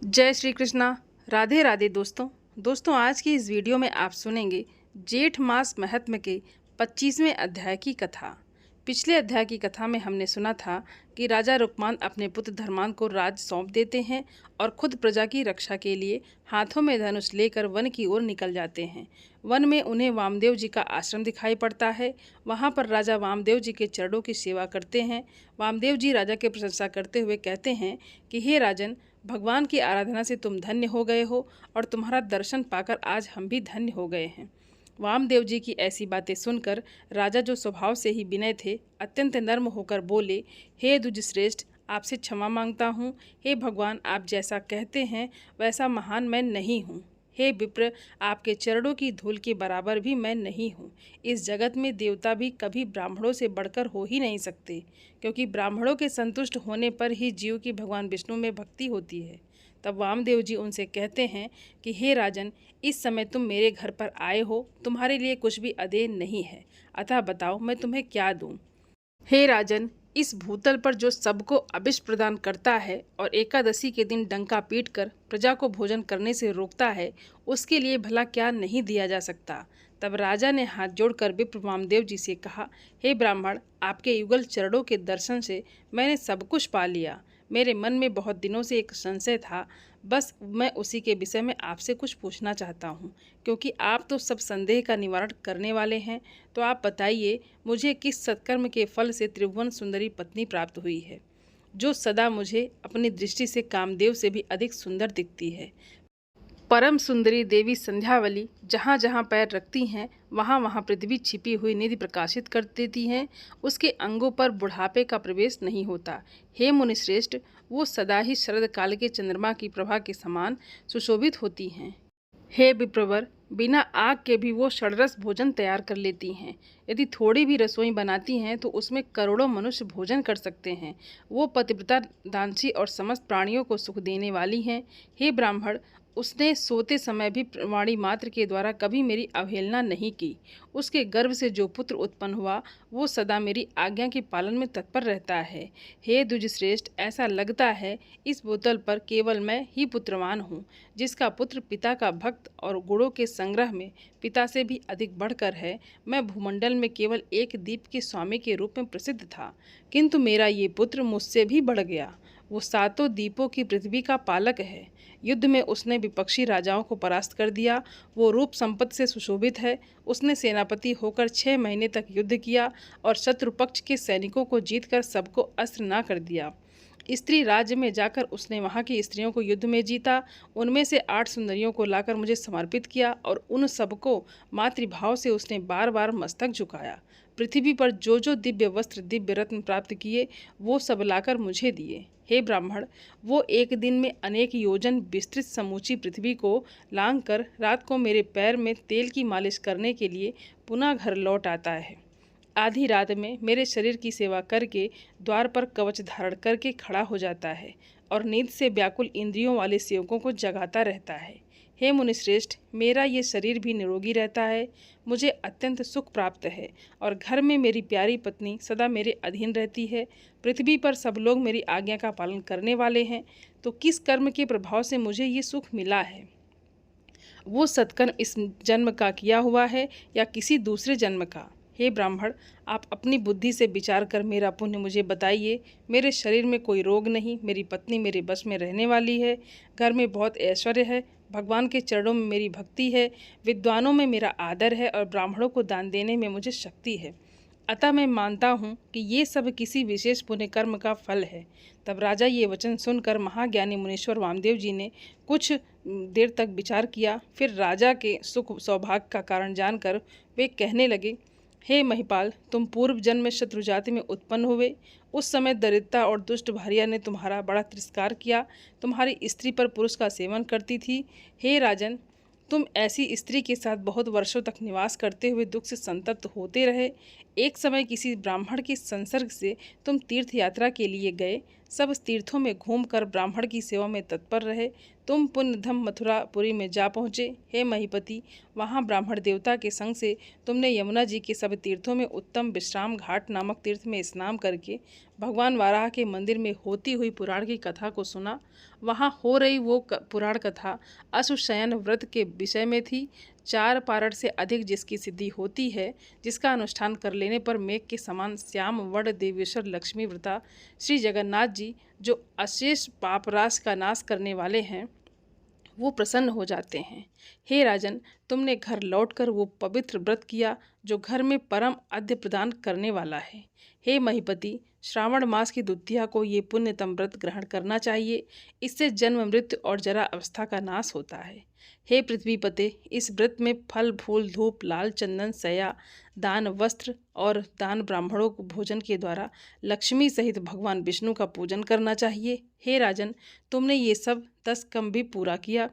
जय श्री कृष्णा। राधे राधे दोस्तों आज की इस वीडियो में आप सुनेंगे जेठ मास महात्म्य के 25वें अध्याय की कथा। पिछले अध्याय की कथा में हमने सुना था कि राजा रुक्मान अपने पुत्र धर्मान को राज सौंप देते हैं और खुद प्रजा की रक्षा के लिए हाथों में धनुष लेकर वन की ओर निकल जाते हैं। वन में उन्हें वामदेव जी का आश्रम दिखाई पड़ता है। वहाँ पर राजा वामदेव जी के चरणों की सेवा करते हैं। वामदेव जी राजा की प्रशंसा करते हुए कहते हैं कि हे राजन, भगवान की आराधना से तुम धन्य हो गए हो और तुम्हारा दर्शन पाकर आज हम भी धन्य हो गए हैं। वामदेव जी की ऐसी बातें सुनकर राजा, जो स्वभाव से ही विनय थे, अत्यंत नर्म होकर बोले, हे द्विजश्रेष्ठ, आपसे क्षमा मांगता हूँ। हे भगवान, आप जैसा कहते हैं वैसा महान मैं नहीं हूँ। हे विप्र, आपके चरणों की धूल के बराबर भी मैं नहीं हूँ। इस जगत में देवता भी कभी ब्राह्मणों से बढ़कर हो ही नहीं सकते, क्योंकि ब्राह्मणों के संतुष्ट होने पर ही जीव की भगवान विष्णु में भक्ति होती है। तब वामदेव जी उनसे कहते हैं कि हे राजन, इस समय तुम मेरे घर पर आए हो, तुम्हारे लिए कुछ भी अदेय नहीं है, अतः बताओ मैं तुम्हें क्या दूं। हे राजन, इस भूतल पर जो सबको अभिष्ट प्रदान करता है और एकादशी के दिन डंका पीटकर प्रजा को भोजन करने से रोकता है, उसके लिए भला क्या नहीं दिया जा सकता। तब राजा ने हाथ जोड़कर विप्र वामदेव जी से कहा, हे ब्राह्मण, आपके युगल चरणों के दर्शन से मैंने सब कुछ पा लिया। मेरे मन में बहुत दिनों से एक संशय था, बस मैं उसी के विषय में आपसे कुछ पूछना चाहता हूँ, क्योंकि आप तो सब संदेह का निवारण करने वाले हैं। तो आप बताइए, मुझे किस सत्कर्म के फल से त्रिभुवन सुंदरी पत्नी प्राप्त हुई है, जो सदा मुझे अपनी दृष्टि से कामदेव से भी अधिक सुंदर दिखती है। परम सुंदरी देवी संध्यावली जहाँ जहाँ पैर रखती हैं वहाँ वहाँ पृथ्वी छिपी हुई निधि प्रकाशित कर देती हैं। उसके अंगों पर बुढ़ापे का प्रवेश नहीं होता। हे मुनिश्रेष्ठ, वो सदा ही शरद काल के चंद्रमा की प्रभा के समान सुशोभित होती हैं। हे विप्रवर, बिना आग के भी वो षड्रस भोजन तैयार कर लेती हैं। यदि थोड़ी भी रसोई बनाती हैं तो उसमें करोड़ों मनुष्य भोजन कर सकते हैं। वो पतिव्रता, दानशी और समस्त प्राणियों को सुख देने वाली हैं। हे ब्राह्मण, उसने सोते समय भी वाणी मात्र के द्वारा कभी मेरी अवहेलना नहीं की। उसके गर्भ से जो पुत्र उत्पन्न हुआ वो सदा मेरी आज्ञा के पालन में तत्पर रहता है। हे द्विजश्रेष्ठ, ऐसा लगता है इस भूतल पर केवल मैं ही पुत्रवान हूँ, जिसका पुत्र पिता का भक्त और गुणों के संग्रह में पिता से भी अधिक बढ़कर है। मैं भूमंडल में केवल एक द्वीप के स्वामी के रूप में प्रसिद्ध था, किंतु मेरा ये पुत्र मुझसे भी बढ़ गया। वो सातों द्वीपों की पृथ्वी का पालक है। युद्ध में उसने विपक्षी राजाओं को परास्त कर दिया। वो रूप संपत्ति से सुशोभित है। उसने सेनापति होकर 6 महीने तक युद्ध किया और शत्रु पक्ष के सैनिकों को जीतकर सबको अस्त्र न कर दिया। स्त्री राज्य में जाकर उसने वहाँ की स्त्रियों को युद्ध में जीता। उनमें से 8 सुंदरियों को लाकर मुझे समर्पित किया और उन सबको मातृभाव से उसने बार बार मस्तक झुकाया। पृथ्वी पर जो जो दिव्य वस्त्र, दिव्य रत्न प्राप्त किए, वो सब लाकर मुझे दिए। हे ब्राह्मण, वो एक दिन में अनेक योजन विस्तृत समूची पृथ्वी को लांघ कर रात को मेरे पैर में तेल की मालिश करने के लिए पुनः घर लौट आता है। आधी रात में मेरे शरीर की सेवा करके द्वार पर कवच धारण करके खड़ा हो जाता है और नींद से व्याकुल इंद्रियों वाले सेवकों को जगाता रहता है। हे मुनिश्रेष्ठ, मेरा ये शरीर भी निरोगी रहता है। मुझे अत्यंत सुख प्राप्त है और घर में मेरी प्यारी पत्नी सदा मेरे अधीन रहती है। पृथ्वी पर सब लोग मेरी आज्ञा का पालन करने वाले हैं। तो किस कर्म के प्रभाव से मुझे ये सुख मिला है? वो सत्कर्म इस जन्म का किया हुआ है या किसी दूसरे जन्म का? हे ब्राह्मण, आप अपनी बुद्धि से विचार कर मेरा पुण्य मुझे बताइए। मेरे शरीर में कोई रोग नहीं, मेरी पत्नी मेरे बस में रहने वाली है, घर में बहुत ऐश्वर्य है, भगवान के चरणों में मेरी भक्ति है, विद्वानों में मेरा आदर है और ब्राह्मणों को दान देने में मुझे शक्ति है। अतः मैं मानता हूँ कि ये सब किसी विशेष पुण्य कर्म का फल है। तब राजा ये वचन सुनकर महाज्ञानी मुनीश्वर वामदेव जी ने कुछ देर तक विचार किया। फिर राजा के सुख सौभाग्य का कारण जानकर वे कहने लगे, हे महिपाल, तुम पूर्व जन्म में शत्रु जाति में उत्पन्न हुए। उस समय दरिद्रता और दुष्ट भार्या ने तुम्हारा बड़ा तिरस्कार किया। तुम्हारी स्त्री पर पुरुष का सेवन करती थी। हे राजन, तुम ऐसी स्त्री के साथ बहुत वर्षों तक निवास करते हुए दुख से संतप्त होते रहे। एक समय किसी ब्राह्मण के संसर्ग से तुम तीर्थ यात्रा के लिए गए, सब तीर्थों में घूमकर ब्राह्मण की सेवा में तत्पर रहे। तुम पुण्यधम मथुरापुरी में जा पहुँचे। हे महीपति, वहाँ ब्राह्मण देवता के संग से तुमने यमुना जी के सब तीर्थों में उत्तम विश्राम घाट नामक तीर्थ में स्नान करके भगवान वाराह के मंदिर में होती हुई पुराण की कथा को सुना। वहाँ हो रही वो पुराण कथा अश्वशयन व्रत के विषय में थी। 4 पारण से अधिक जिसकी सिद्धि होती है, जिसका अनुष्ठान कर लेने पर मेघ के समान श्याम वड देवेश्वर लक्ष्मी व्रता श्री जगन्नाथ जी, जो अशेष पापराश का नाश करने वाले हैं, वो प्रसन्न हो जाते हैं। हे राजन, तुमने घर लौटकर वो पवित्र व्रत किया जो घर में परम आद्य प्रदान करने वाला है। हे महीपति, श्रावण मास की द्वितीया को ये पुण्यतम व्रत ग्रहण करना चाहिए। इससे जन्म मृत्यु और जरा अवस्था का नाश होता है। हे पृथ्वीपते, इस व्रत में फल फूल धूप लाल चंदन सया दान वस्त्र और दान ब्राह्मणों को भोजन के द्वारा लक्ष्मी सहित भगवान विष्णु का पूजन करना चाहिए। हे राजन, तुमने ये सब 10 कम भी पूरा किया।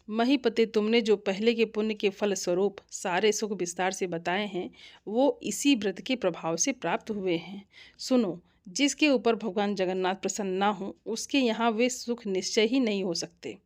महीपते, तुमने जो पहले के पुण्य के फल स्वरूप सारे सुख विस्तार से बताए हैं, वो इसी व्रत के प्रभाव से प्राप्त हुए हैं। सुनो, जिसके ऊपर भगवान जगन्नाथ प्रसन्न ना हो, उसके यहाँ वे सुख निश्चय ही नहीं हो सकते।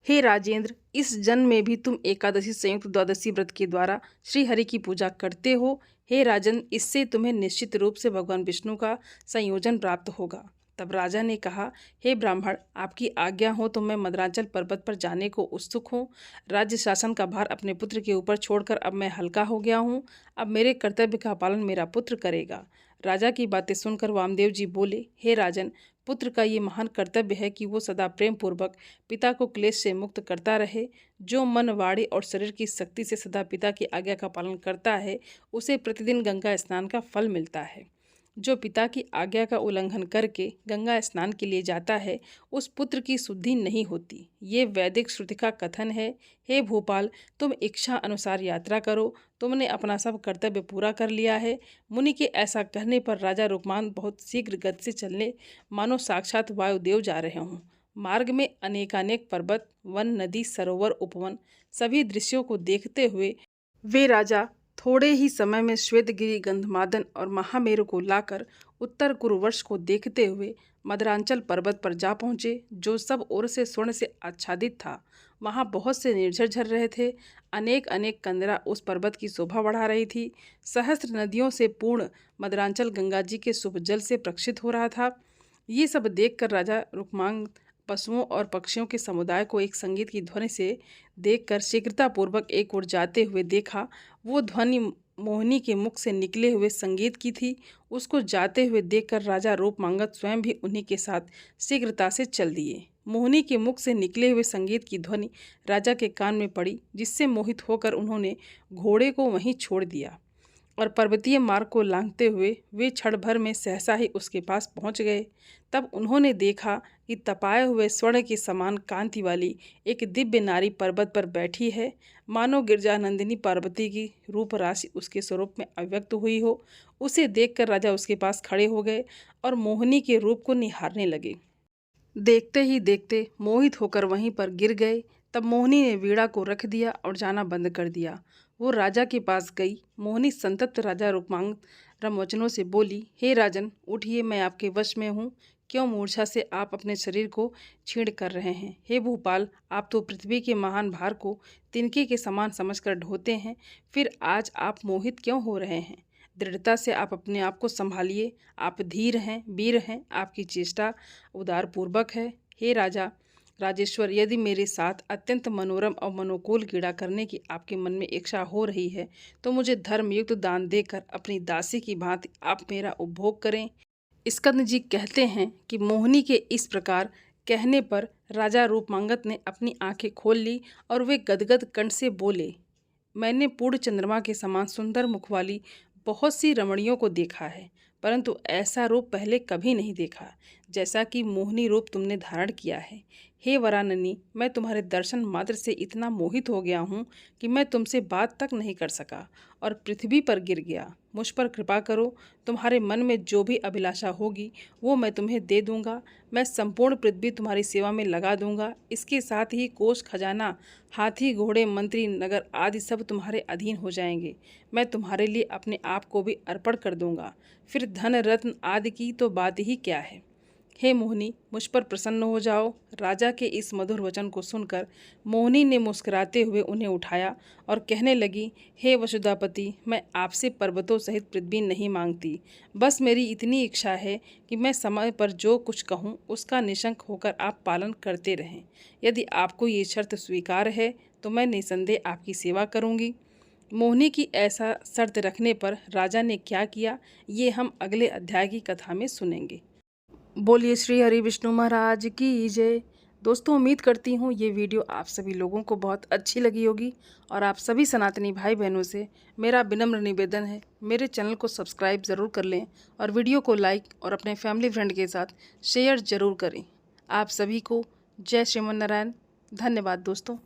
हे राजेंद्र, इस जन्म में भी तुम एकादशी संयुक्त द्वादशी व्रत के द्वारा श्री हरि की पूजा करते हो। हे राजन, इससे तुम्हें निश्चित रूप से भगवान विष्णु का संयोजन प्राप्त होगा। तब राजा ने कहा, हे ब्राह्मण, आपकी आज्ञा हो तो मैं मद्रांचल पर्वत पर जाने को उत्सुक हूँ। राज्य शासन का भार अपने पुत्र के ऊपर छोड़कर अब मैं हल्का हो गया हूँ। अब मेरे कर्तव्य का पालन मेरा पुत्र करेगा। राजा की बातें सुनकर वामदेव जी बोले, हे राजन, पुत्र का ये महान कर्तव्य है कि वो सदा प्रेम पूर्वक पिता को क्लेश से मुक्त करता रहे। जो मन वाणी और शरीर की शक्ति से सदा पिता की आज्ञा का पालन करता है, उसे प्रतिदिन गंगा स्नान का फल मिलता है। जो पिता की आज्ञा का उल्लंघन करके गंगा स्नान के लिए जाता है, उस पुत्र की शुद्धि नहीं होती। ये वैदिक श्रुति का कथन है। हे भोपाल, तुम इच्छा अनुसार यात्रा करो। तुमने अपना सब कर्तव्य पूरा कर लिया है। मुनि के ऐसा कहने पर राजा रुक्मांग बहुत शीघ्र गति से चलने मानो साक्षात वायुदेव जा रहे हों। मार्ग में अनेकानेक पर्वत, वन, नदी, सरोवर, उपवन सभी दृश्यों को देखते हुए वे राजा थोड़े ही समय में श्वेतगिरी, गंधमादन और महामेरु को लाकर उत्तर कुरुवर्ष को देखते हुए मदरांचल पर्वत पर जा पहुँचे, जो सब ओर से स्वर्ण से आच्छादित था। वहाँ बहुत से निर्झर झर रहे थे। अनेक अनेक कंदरा उस पर्वत की शोभा बढ़ा रही थी। सहस्त्र नदियों से पूर्ण मदरांचल गंगा जी के शुभ जल से प्रक्षित हो रहा था। ये सब देखकर राजा रुक्मांग पशुओं और पक्षियों के समुदाय को एक संगीत की ध्वनि से देखकर शीघ्रतापूर्वक एक ओर जाते हुए देखा। वो ध्वनि मोहिनी के मुख से निकले हुए संगीत की थी। उसको जाते हुए देखकर राजा रूपमांगत स्वयं भी उन्हीं के साथ शीघ्रता से चल दिए। मोहिनी के मुख से निकले हुए संगीत की ध्वनि राजा के कान में पड़ी, जिससे मोहित होकर उन्होंने घोड़े को वहीं छोड़ दिया और पर्वतीय मार्ग को लांघते हुए वे क्षण भर में सहसा ही उसके पास पहुंच गए। तब उन्होंने देखा कि तपाए हुए स्वर्ण के समान कांति वाली एक दिव्य नारी पर्वत पर बैठी है, मानो गिरजानंदिनी पार्वती की रूप राशि उसके स्वरूप में अव्यक्त हुई हो। उसे देखकर राजा उसके पास खड़े हो गए और मोहिनी के रूप को निहारने लगे। देखते ही देखते मोहित होकर वहीं पर गिर गए। तब मोहिनी ने वीणा को रख दिया और जाना बंद कर दिया। वो राजा के पास गई। मोहिनी संतप्त राजा रुक्मांग वचनों से बोली, हे राजन, उठिए, मैं आपके वश में हूँ। क्यों मूर्छा से आप अपने शरीर को छीण कर रहे हैं? हे भूपाल, आप तो पृथ्वी के महान भार को तिनके के समान समझकर ढोते हैं, फिर आज आप मोहित क्यों हो रहे हैं? दृढ़ता से आप अपने आप को संभालिए। आप धीर हैं, वीर हैं, आपकी चेष्टा उदारपूर्वक है। हे राजा राजेश्वर, यदि मेरे साथ अत्यंत मनोरम और मनोकूल क्रीड़ा करने की आपके मन में इच्छा हो रही है, तो मुझे धर्मयुक्त दान देकर अपनी दासी की भांति आप मेरा उपभोग करें। स्कंद जी कहते हैं कि मोहिनी के इस प्रकार कहने पर राजा रूपमांगत ने अपनी आंखें खोल ली और वे गदगद कंठ से बोले, मैंने पूर्ण चंद्रमा के समान सुंदर मुख वाली बहुत सी रमणियों को देखा है, परंतु ऐसा रूप पहले कभी नहीं देखा जैसा कि मोहिनी रूप तुमने धारण किया है। हे वराननी, मैं तुम्हारे दर्शन मात्र से इतना मोहित हो गया हूँ कि मैं तुमसे बात तक नहीं कर सका और पृथ्वी पर गिर गया। मुझ पर कृपा करो। तुम्हारे मन में जो भी अभिलाषा होगी वो मैं तुम्हें दे दूंगा। मैं संपूर्ण पृथ्वी तुम्हारी सेवा में लगा दूंगा। इसके साथ ही कोष खजाना, हाथी, घोड़े, मंत्री, नगर आदि सब तुम्हारे अधीन हो जाएंगे। मैं तुम्हारे लिए अपने आप को भी अर्पण कर दूंगा। फिर धन, रत्न आदि की तो बात ही क्या है। हे मोहिनी, मुझ पर प्रसन्न हो जाओ। राजा के इस मधुर वचन को सुनकर मोहिनी ने मुस्कुराते हुए उन्हें उठाया और कहने लगी, हे वसुधापति, मैं आपसे पर्वतों सहित पृथ्वी नहीं मांगती। बस मेरी इतनी इच्छा है कि मैं समय पर जो कुछ कहूँ उसका निशंक होकर आप पालन करते रहें। यदि आपको ये शर्त स्वीकार है तो मैं निसंदेह आपकी सेवा करूँगी। मोहिनी की ऐसा शर्त रखने पर राजा ने क्या किया, ये हम अगले अध्याय की कथा में सुनेंगे। बोलिए श्री हरि विष्णु महाराज की जय। दोस्तों, उम्मीद करती हूँ ये वीडियो आप सभी लोगों को बहुत अच्छी लगी होगी और आप सभी सनातनी भाई बहनों से मेरा विनम्र निवेदन है, मेरे चैनल को सब्सक्राइब ज़रूर कर लें और वीडियो को लाइक और अपने फैमिली फ्रेंड के साथ शेयर ज़रूर करें। आप सभी को जय श्रीमन नारायण। धन्यवाद दोस्तों।